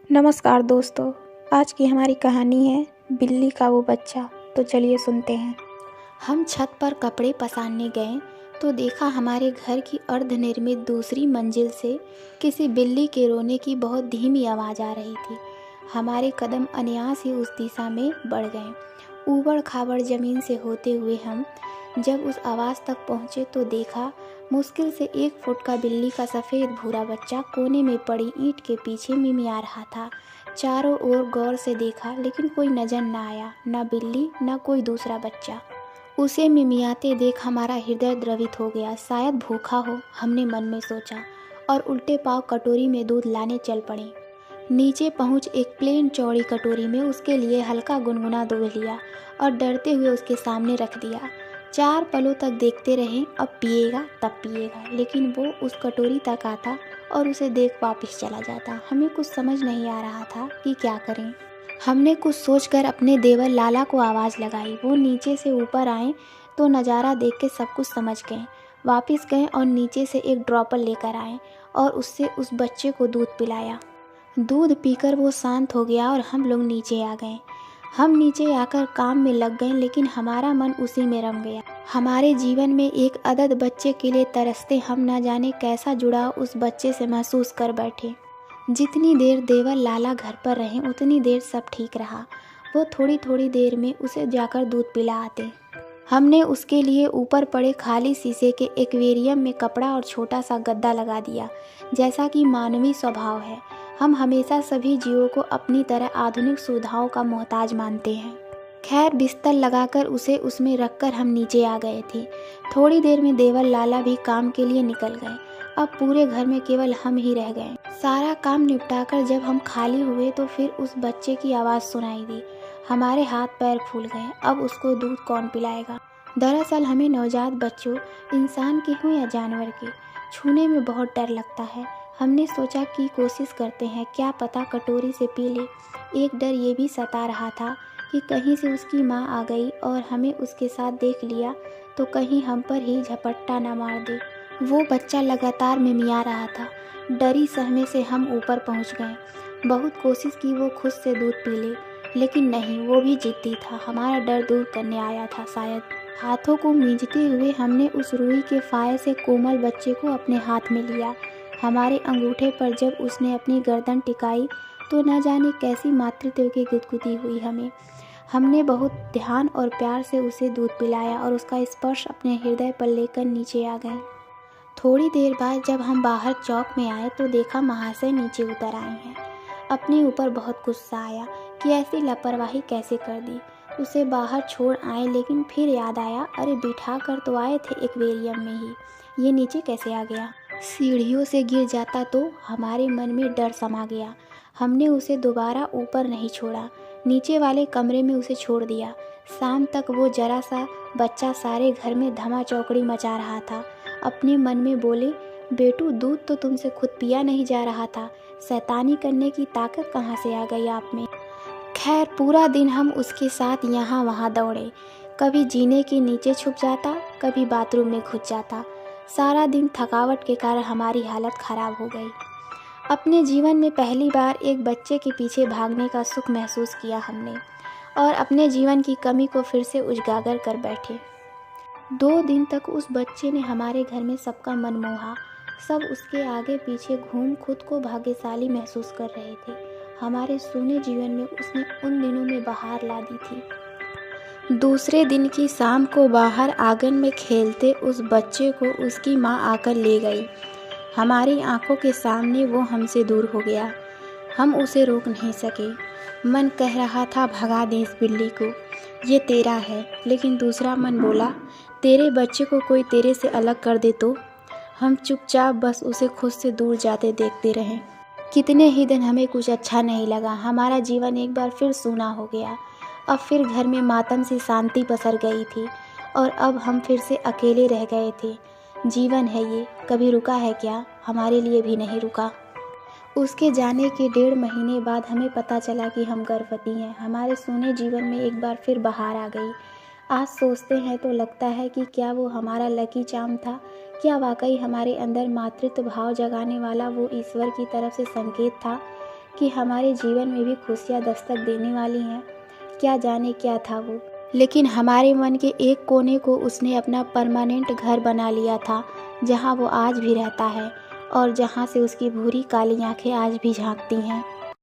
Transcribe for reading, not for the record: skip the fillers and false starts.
नमस्कार दोस्तों। आज की हमारी कहानी है बिल्ली का वो बच्चा। तो चलिए सुनते हैं। हम छत पर कपड़े पसारने गए तो देखा हमारे घर की अर्धनिर्मित दूसरी मंजिल से किसी बिल्ली के रोने की बहुत धीमी आवाज़ आ रही थी। हमारे कदम अनायास ही उस दिशा में बढ़ गए। ऊबड़ खाबड़ ज़मीन से होते हुए हम जब उस आवाज़ तक पहुँचे तो देखा मुश्किल से 1 फुट का बिल्ली का सफ़ेद भूरा बच्चा कोने में पड़ी ईंट के पीछे मिमिया रहा था। चारों ओर गौर से देखा लेकिन कोई नजर न आया, न बिल्ली न कोई दूसरा बच्चा। उसे मिमियाते देख हमारा हृदय द्रवित हो गया। शायद भूखा हो, हमने मन में सोचा, और उल्टे पाँव कटोरी में दूध लाने चल पड़े। नीचे पहुँच एक प्लेन चौड़ी कटोरी में उसके लिए हल्का गुनगुना दूध लिया और डरते हुए उसके सामने रख दिया। 4 पलों तक देखते रहे, अब पिएगा तब पिएगा, लेकिन वो उस कटोरी तक आता और उसे देख वापस चला जाता। हमें कुछ समझ नहीं आ रहा था कि क्या करें। हमने कुछ सोचकर अपने देवर लाला को आवाज़ लगाई। वो नीचे से ऊपर आए तो नज़ारा देख के सब कुछ समझ गए। वापस गए और नीचे से एक ड्रॉपर लेकर आए और उससे उस बच्चे को दूध पिलाया। दूध पीकर वो शांत हो गया और हम लोग नीचे आ गए। हम नीचे आकर काम में लग गए, लेकिन हमारा मन उसी में रम गया। हमारे जीवन में एक अदद बच्चे के लिए तरसते हम न जाने कैसा जुड़ाव उस बच्चे से महसूस कर बैठे। जितनी देर देवर लाला घर पर रहे उतनी देर सब ठीक रहा। वो थोड़ी थोड़ी देर में उसे जाकर दूध पिला आते। हमने उसके लिए ऊपर पड़े खाली शीशे के एक्वेरियम में कपड़ा और छोटा सा गद्दा लगा दिया, जैसा कि मानवीय स्वभाव है। हम हमेशा सभी जीवों को अपनी तरह आधुनिक सुविधाओं का मोहताज मानते हैं। खैर, बिस्तर लगाकर उसे उसमें रखकर हम नीचे आ गए थे। थोड़ी देर में देवर लाला भी काम के लिए निकल गए। अब पूरे घर में केवल हम ही रह गए। सारा काम निपटाकर जब हम खाली हुए तो फिर उस बच्चे की आवाज़ सुनाई दी। हमारे हाथ पैर फूल गए। अब उसको दूध कौन पिलाएगा? दरअसल हमें नवजात बच्चों, इंसान के हों या जानवर के, छूने में बहुत डर लगता है। हमने सोचा कि कोशिश करते हैं, क्या पता कटोरी से पी ले। एक डर ये भी सता रहा था कि कहीं से उसकी माँ आ गई और हमें उसके साथ देख लिया तो कहीं हम पर ही झपट्टा न मार दे। वो बच्चा लगातार मिमिया रहा था। डरी सहमे से हम ऊपर पहुँच गए। बहुत कोशिश की वो खुद से दूध पी ले, लेकिन नहीं, वो भी जिद्दी था। हमारा डर दूर करने आया था शायद। हाथों को मींजते हुए हमने उस रुई के फाये से कोमल बच्चे को अपने हाथ में लिया। हमारे अंगूठे पर जब उसने अपनी गर्दन टिकाई तो न जाने कैसी मातृत्व की गुदगुदी हुई हमें। हमने बहुत ध्यान और प्यार से उसे दूध पिलाया और उसका स्पर्श अपने हृदय पर लेकर नीचे आ गए। थोड़ी देर बाद जब हम बाहर चौक में आए तो देखा महाशय नीचे उतर आए हैं। अपने ऊपर बहुत गुस्सा आया कि ऐसी लापरवाही कैसे कर दी। उसे बाहर छोड़ आए, लेकिन फिर याद आया, अरे बिठा कर तो आए थे एक्वेरियम में ही, ये नीचे कैसे आ गया? सीढ़ियों से गिर जाता तो? हमारे मन में डर समा गया। हमने उसे दोबारा ऊपर नहीं छोड़ा, नीचे वाले कमरे में उसे छोड़ दिया। शाम तक वो जरा सा बच्चा सारे घर में धमा चौकड़ी मचा रहा था। अपने मन में बोले, बेटू दूध तो तुमसे खुद पिया नहीं जा रहा था, शैतानी करने की ताकत कहाँ से आ गई आप में? खैर, पूरा दिन हम उसके साथ यहाँ वहाँ दौड़े। कभी जीने के नीचे छुप जाता, कभी बाथरूम में घुस जाता। सारा दिन थकावट के कारण हमारी हालत खराब हो गई। अपने जीवन में पहली बार एक बच्चे के पीछे भागने का सुख महसूस किया हमने, और अपने जीवन की कमी को फिर से उजागर कर बैठे। 2 दिन तक उस बच्चे ने हमारे घर में सबका मन मोहा। सब उसके आगे पीछे घूम खुद को भाग्यशाली महसूस कर रहे थे। हमारे सूने जीवन में उसने उन दिनों में बहार ला दी थी। दूसरे दिन की शाम को बाहर आंगन में खेलते उस बच्चे को उसकी माँ आकर ले गई। हमारी आंखों के सामने वो हमसे दूर हो गया। हम उसे रोक नहीं सके। मन कह रहा था भगा दे इस बिल्ली को, ये तेरा है, लेकिन दूसरा मन बोला, तेरे बच्चे को कोई तेरे से अलग कर दे तो? हम चुपचाप बस उसे खुद से दूर जाते देखते रहे। कितने ही दिन हमें कुछ अच्छा नहीं लगा। हमारा जीवन एक बार फिर सूना हो गया। अब फिर घर में मातम सी शांति पसर गई थी और अब हम फिर से अकेले रह गए थे। जीवन है ये, कभी रुका है क्या? हमारे लिए भी नहीं रुका। उसके जाने के 1.5 महीने बाद हमें पता चला कि हम गर्भवती हैं। हमारे सोने जीवन में एक बार फिर बहार आ गई। आज सोचते हैं तो लगता है कि क्या वो हमारा लकी चार्म था? क्या वाकई हमारे अंदर मातृत्व भाव जगाने वाला वो ईश्वर की तरफ से संकेत था कि हमारे जीवन में भी खुशियाँ दस्तक देने वाली हैं। क्या जाने क्या था वो, लेकिन हमारे मन के एक कोने को उसने अपना परमानेंट घर बना लिया था, जहाँ वो आज भी रहता है और जहाँ से उसकी भूरी काली आंखें आज भी झांकती हैं।